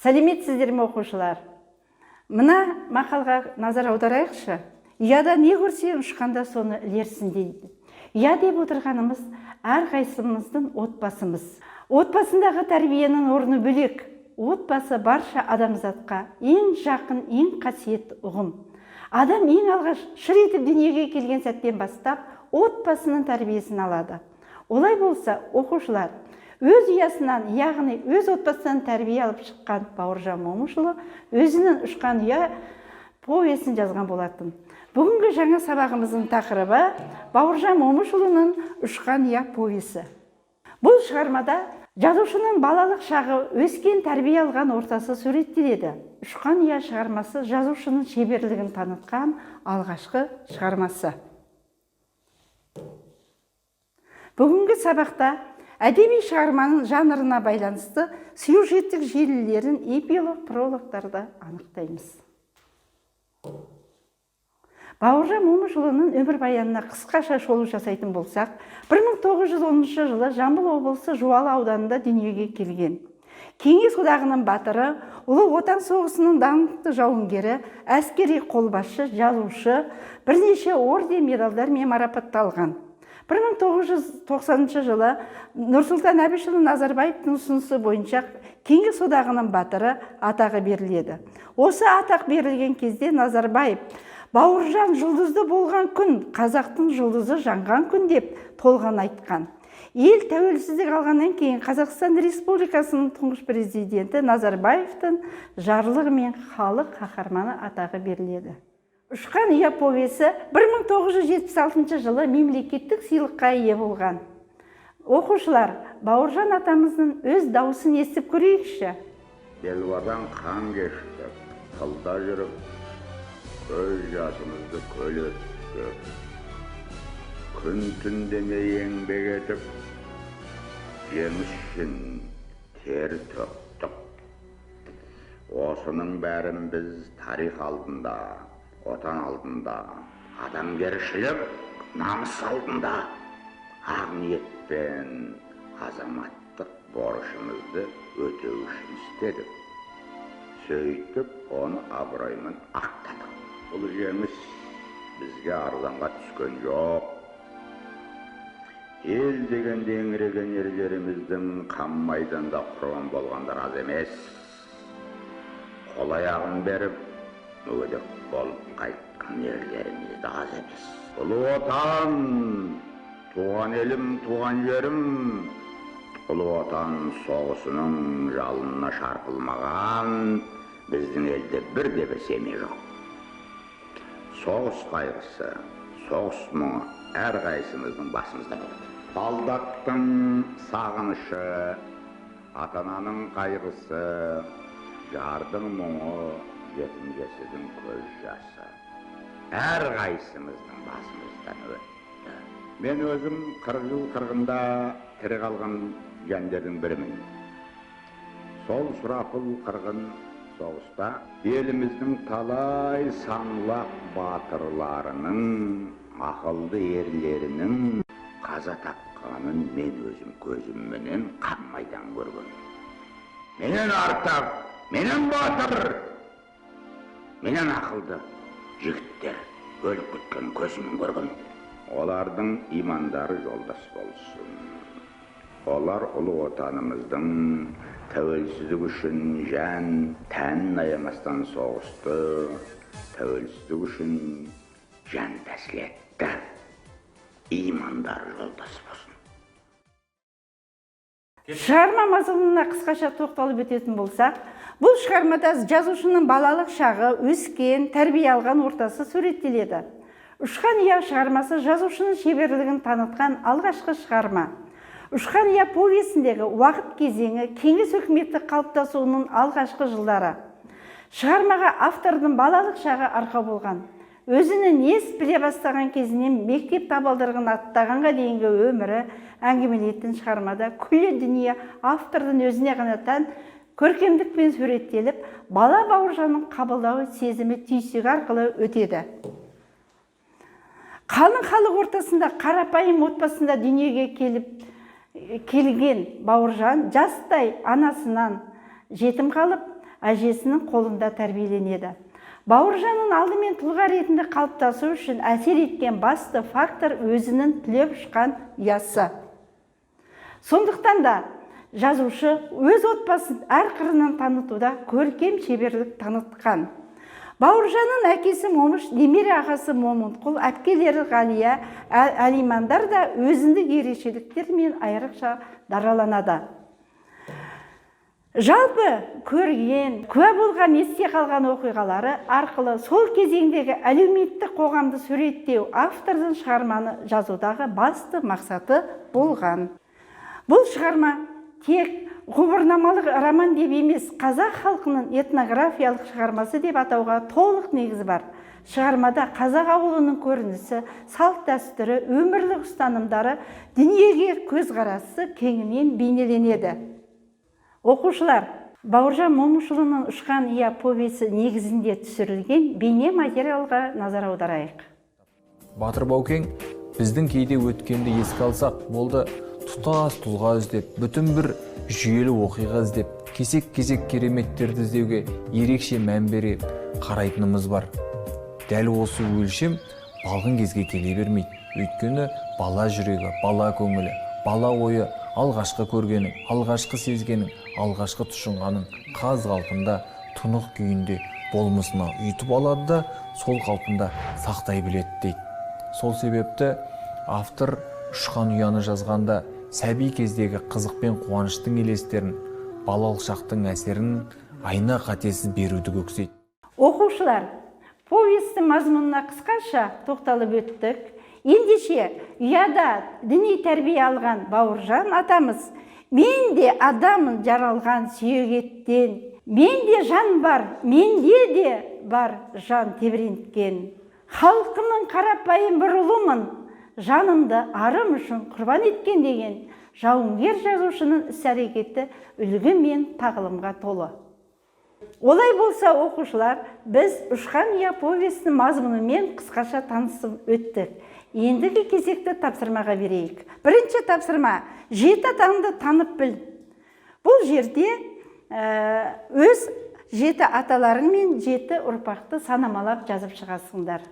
Сәлеметсіздер ме оқушылар? Мына мақалға назар аударайықшы. Ұяда не көрсең ұшқанда соны ілерсін дейді. Ұя деп отырғанымыз әрқайсымыздың отбасымыз. Отбасындағы тәрбиенің орны бөлек. Отбасы барша адамзатқа ең жақын, ең қасиетті ұғым. Адам ең алғаш шыр етіп дүниеге келген сәттен бастап отбасының тәрбиесін алады. Олай болса, оқушылар, өз ұясынан, яғни өз отбасынан тәрбие алып шыққан Бауыржан Момышұлы өзінің «Ұшқан ұя» повесін жазған болатын. Бүгінгі жаңа сабағымыздың тақырыбы Бауыржан Момышұлының «Ұшқан ұя» повесі. Бұл шығармада жазушының балалық шағы, өскен тәрбие алған ортасы суреттеледі. «Ұшқан ұя» шығармасы жазушының шеберлігін танытқан алғашқы шығармасы. Бүгінгі сабақта әдеби шығарманың жанрына байланысты сюжеттік желілерін эпилог, прологтарда анықтаймыз. Бауыржан Момышұлының өмірбаянына қысқаша шолу жасайтын болсақ, 1910 жылы Жамбыл облысы Жуалы ауданында дүниеге келген. Кеңес одағының батыры, Ұлы Отан соғысының даңқты жауынгері, әскери қолбасшы, жазушы, бірнеше орден медальдармен марапатталған. 1990 жылы Нұрсұлтан Әбішұлы Назарбаевтың ұсынысы бойынша Кеңес одағының батыры атағы беріледі. Осы атақ берілген кезде Назарбаев «Бауыржан жұлдызды болған күн, қазақтың жұлдызы жанған күн» деп толған айтқан. Ел тәуелсіздік алғаннан кейін Қазақстан Республикасының тұңғыш президенті Назарбаевтың жарлығымен халық қаһарманы атағы беріледі. «Ұшқан ұя» повесі 1976 жылы мемлекеттік сыйлыққа ие болған. Оқушылар, Бауыржан атамыздың өз дауысын естіп көрейікші. Белуардан қан кешті, қылда жүріп, көз жасымызды көл өттік. Күн түндемей еңбек етіп, жеңіс үшін тер төктік. Осының бәрін біз тарих алдында, отан алдында, адамгершілік, намыс алдында ақ ниетпен азаматтық борышымызды өтеу үшін істедік. Сөйтіп, оны абыроймен ақтадық. Бұл жеңіс бізге арзанға түскен жоқ. Ел дегенде еңіреген ерлеріміздің қан майданда құрбан болғандар аз емес. Қол аяғын беріп, мүгедек болып қайтқан ерлеріміз де аз емес. Ұлы отан, туған елім, туған жерім, Ұлы Отан соғысының жалынына шарпылмаған біздің елде бірде-бір семей жоқ. Соғыс қайғысы, соғыс мұңы әрқайсымыздың басымызда болады. Солдаттың сағынышы, ата-ананың қайғысы, жардың мұңы, жетім-жесірдің көз жасы әрқайсымыздың басымыздан өтті. Мен өзім 40 жыл қырғында тірі қалған жандардың бірімін. Сол сұрапыл қырғын соғыста еліміздің талай саңлақ батырларының, ақылды ерлерінің қаза тапқанын мен өзім көзімменен қан майдан көрген. Менен артық, менен батыр, менен ақылды жігіттер өліп кеткен көзіммен көрген. Олардың имандары жолдас болсын. Олар ұлы отанымыздың тәуелсіздік үшін жан, тән аямастан соғысты, тәуелсіздік үшін жан тәсіл етті. Имандары жолдас болсын. Шығарма мазмұнына қысқаша тоқталып өтетін болсақ, бұл шығармада жазушының балалық шағы, өскен, тәрбие алған ортасы суреттеледі. «Ұшқан ұя» шығармасы жазушының шеберлігін танытқан алғашқы шығарма. «Ұшқан ұя» повесіндегі уақыт кезеңі кеңес өкіметі қалыптасуының алғашқы жылдары. Шығармаға автордың балалық шағы арқау болған. Өзінің ес біле бастаған кезінен мектеп табалдырығын аттағанға дейінгі өмірі әңгімелейтін шығармада күллі дүние автордың өзіне ғана тән көркемдікпен суреттеліп, бала Бауыржанның қабылдауы сезімі түйсігі арқылы өтеді. Қалың халық ортасында қарапайым отбасында дүниеге келген Бауыржан жастай анасынан жетім қалып, әжесінің қолында тәрбиеленеді. Бауыржанның алдымен тұлға ретінде қалыптасу үшін әсер еткен басты фактор өзінің түлеп ұшқан ұясы. Сондықтан да жазушы өз отбасын әр қырынан танытуда көркем шеберлік танытқан. Бауыржанның әкесі Момыш, немере ағасы Момынқұл, әпкелері Ғалия, Әлимандар да өзіндік ерекшеліктермен айрықша дараланады. Жалпы көрген, куә болған, есте қалған оқиғалары арқылы сол кезеңдегі әлеуметтік қоғамды суреттеу автордың шығарманы жазудағы басты мақсаты болған. Бұл шығарма тек ғұмырнамалық роман деп емес, қазақ халқының этнографиялық шығармасы деп атауға толық негізі бар. Шығармада қазақ ауылының көрінісі, салт дәстүрі, өмірлік ұстанымдары, дүниеге көзқарасы кеңінен бейнеленеді. Оқушылар, Бауыржан Момышұлының «Ұшқан ұя» повесі негізінде түсірілген бейне материалға назар аударайық. Батыр Баукең біздің кейде өткенді еске алсақ болды, тұтас тұлға іздеп, бүтін бір жүйелі оқиға іздеп, кесек-кесек кереметтерді іздеуге ерекше мән бере қарайтынымыз бар. Дәл осы өлшем балғын кезге келе бермейді. Өйткені бала жүрегі, бала көңілі, бала ойы, алғашқы көргенің, алғашқы сезгенің, алғашқы тұшынғаның қаз қалпында, тұнық күйінде болмысына үйтіп алады да, сол қалпында сақтай біледі дейді. Сол себепті автор «Ұшқан ұяны» жазғанда сәби кездегі қызық пен қуаныштың елестерін, балалық шақтың әсерін айна қатесіз беруді көксейді. Оқушылар, повестің мазмұнына қысқаша тоқталып өттік. Ендеше ұяда діни тәрбие алған Бауыржан атамыз, мен де адамын жаралған сүйек еттен, менде жан бар, менде де бар жан тебіренткен. Халқымның қарапайым бір ұлымын, жанымды арым үшін құрбан еткен деген жауынгер жазушының іс-әрекеті үлгі мен тағылымға толы. Олай болса, оқушылар, біз «Ұшқан ұя» повесінің мазмұнымен қысқаша танысып өттік. Ендігі кезекті тапсырмаға берейік. Бірінші тапсырма – 7 атаңды танып біл. Бұл жерде өз 7 аталарың мен 7 ұрпақты санамалап жазып шығасыңдар.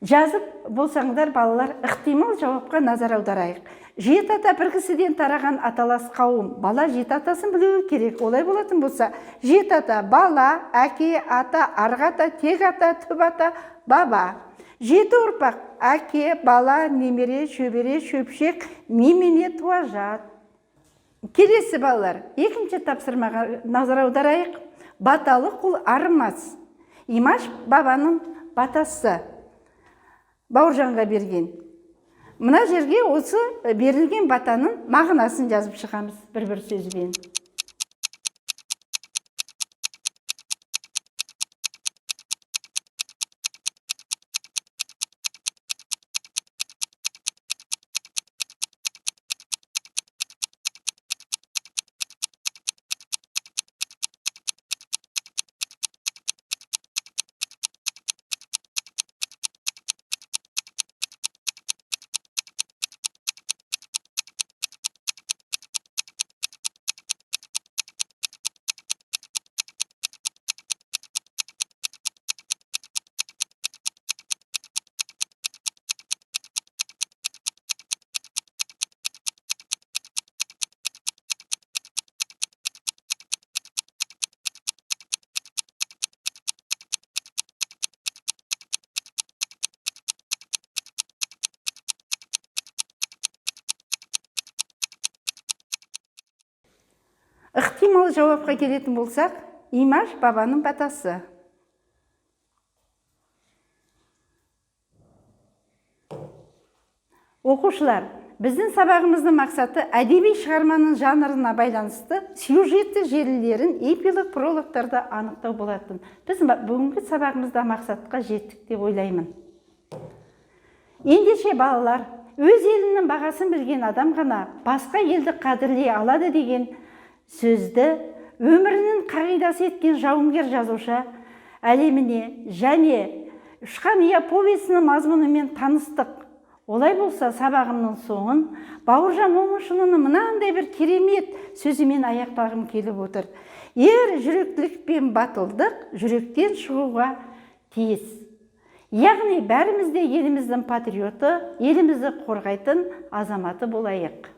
Жазып болсаңдар, балалар, ықтимал жауапқа назар аударайық. 7 ата бір кісіден тараған аталас қауым. Бала 7 атасын білуі керек. Олай болатын болса, 7 ата – бала, әке, ата, арғы ата, тек ата, түп ата, баба. 7 ұрпақ – әке, бала, немере, шөбере, шөпшек, немене, туажат. Келесі балалар, екінші тапсырмаға назар аударайық. Баталы құл арымас. Имаш бабаның батасы Бауыржанға берген. Мына жерге осы берілген батаның мағынасын жазып шығамыз бір-бір сөзбен. ықтимал жауапқа келетін болсақ, Имаш бабаның батасы. Оқушылар, біздің сабағымыздың мақсаты әдеби шығарманың жанрына байланысты сюжетті желілерін эпилог прологтарда анықтау болатын. Біз бүгінгі сабағымызда мақсатқа жеттік деп ойлаймын. Ендеше балалар, өз елінің бағасын білген адам ғана басқа елді қадірлей алады деген сөзді өмірінің қағидасы еткен жауынгер жазушы әлеміне және Ұшқан ия повесінің мазмұнымен таныстық. Олай болса, сабағымның соңын Бауыржан Момышұлының мынандай бір керемет сөзімен аяқтағым келіп отыр. Ер жүректілік пен батылдық жүректен шығуға тиіс. Яғни бәріміз де еліміздің патриоты, елімізді қорғайтын азаматы болайық.